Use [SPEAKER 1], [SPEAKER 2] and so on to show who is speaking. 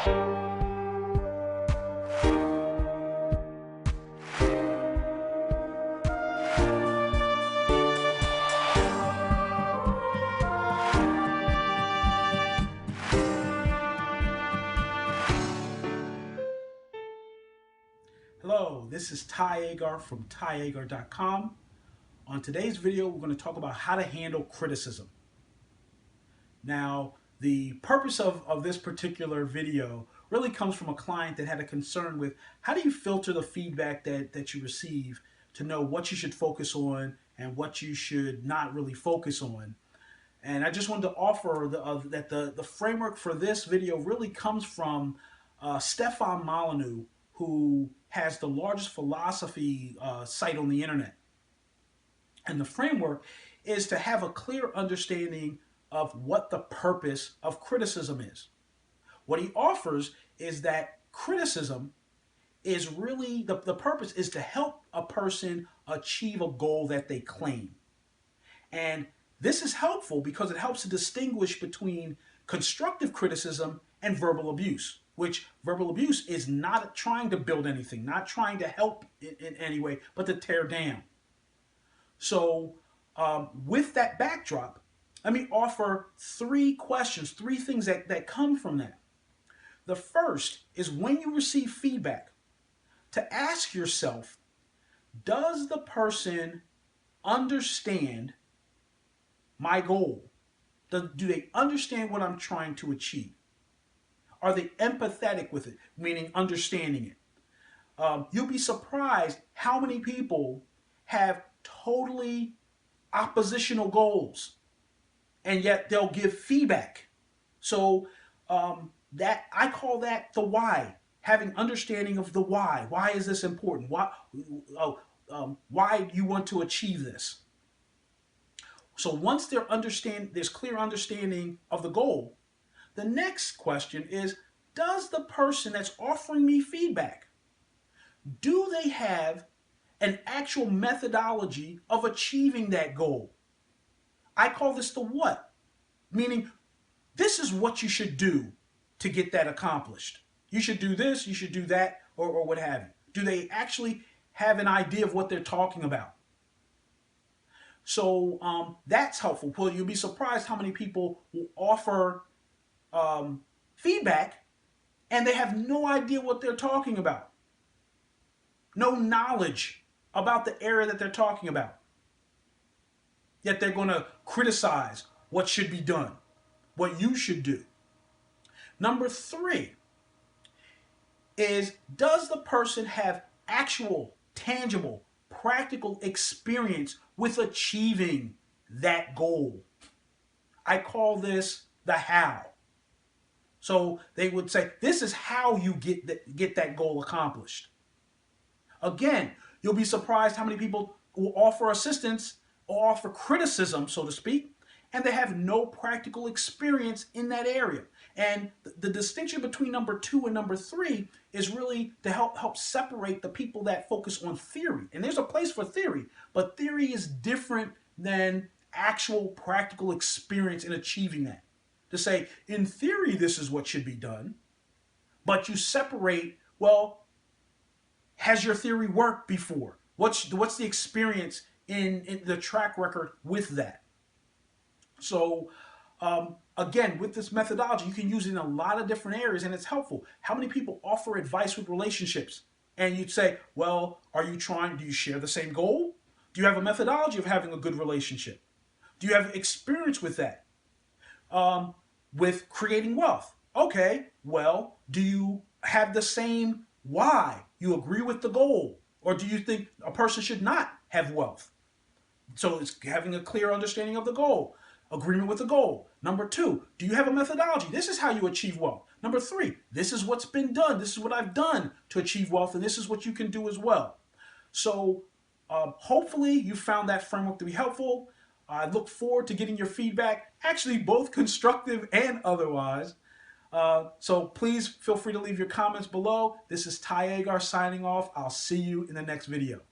[SPEAKER 1] Hello, this is Ty Agar from tyagar.com. On today's video, we're going to talk about how to handle criticism. Now, the purpose of this particular video really comes from a client that had a concern with how do you filter the feedback that you receive to know what you should focus on and what you should not really focus on. And I just wanted to offer that the framework for this video really comes from Stefan Molyneux, who has the largest philosophy site on the internet. And the framework is to have a clear understanding of what the purpose of criticism is. What he offers is that criticism is really, the purpose is to help a person achieve a goal that they claim. And this is helpful because it helps to distinguish between constructive criticism and verbal abuse, which verbal abuse is not trying to build anything, not trying to help in any way, but to tear down. So with that backdrop, let me offer three questions, three things that come from that. The first is when you receive feedback, to ask yourself, does the person understand my goal? Do they understand what I'm trying to achieve? Are they empathetic with it, meaning understanding it? You'll be surprised how many people have totally oppositional goals, and yet they'll give feedback. So that I call that the why, having understanding of the why. Why is this important? Why do you want to achieve this? So once there's clear understanding of the goal, the next question is, does the person that's offering me feedback, do they have an actual methodology of achieving that goal? I call this the what, meaning this is what you should do to get that accomplished. You should do this, you should do that, or what have you. Do they actually have an idea of what they're talking about? So that's helpful. Well, you'll be surprised how many people will offer feedback and they have no idea what they're talking about. No knowledge about the area that they're talking about. Yet they're going to criticize what should be done, what you should do. Number three is, does the person have actual, tangible, practical experience with achieving that goal? I call this the how. So they would say, this is how you get that goal accomplished. Again, you'll be surprised how many people will offer assistance or offer criticism, so to speak, and they have no practical experience in that area. And the distinction between number 2 and number 3 is really to help separate the people that focus on theory. And there's a place for theory, but theory is different than actual practical experience in achieving that. To say, in theory, this is what should be done, but you separate, well, has your theory worked before? What's the experience in the track record with that? So again, with this methodology, you can use it in a lot of different areas, and it's helpful. How many people offer advice with relationships? And you'd say, well, do you share the same goal? Do you have a methodology of having a good relationship? Do you have experience with that? With creating wealth? Okay, well, do you have the same why? You agree with the goal? Or do you think a person should not have wealth? So it's having a clear understanding of the goal. Agreement with the goal. Number 2, do you have a methodology? This is how you achieve wealth. Number 3, this is what's been done. This is what I've done to achieve wealth, and this is what you can do as well. So hopefully you found that framework to be helpful. I look forward to getting your feedback, actually both constructive and otherwise. So please feel free to leave your comments below. This is Ty Agar signing off. I'll see you in the next video.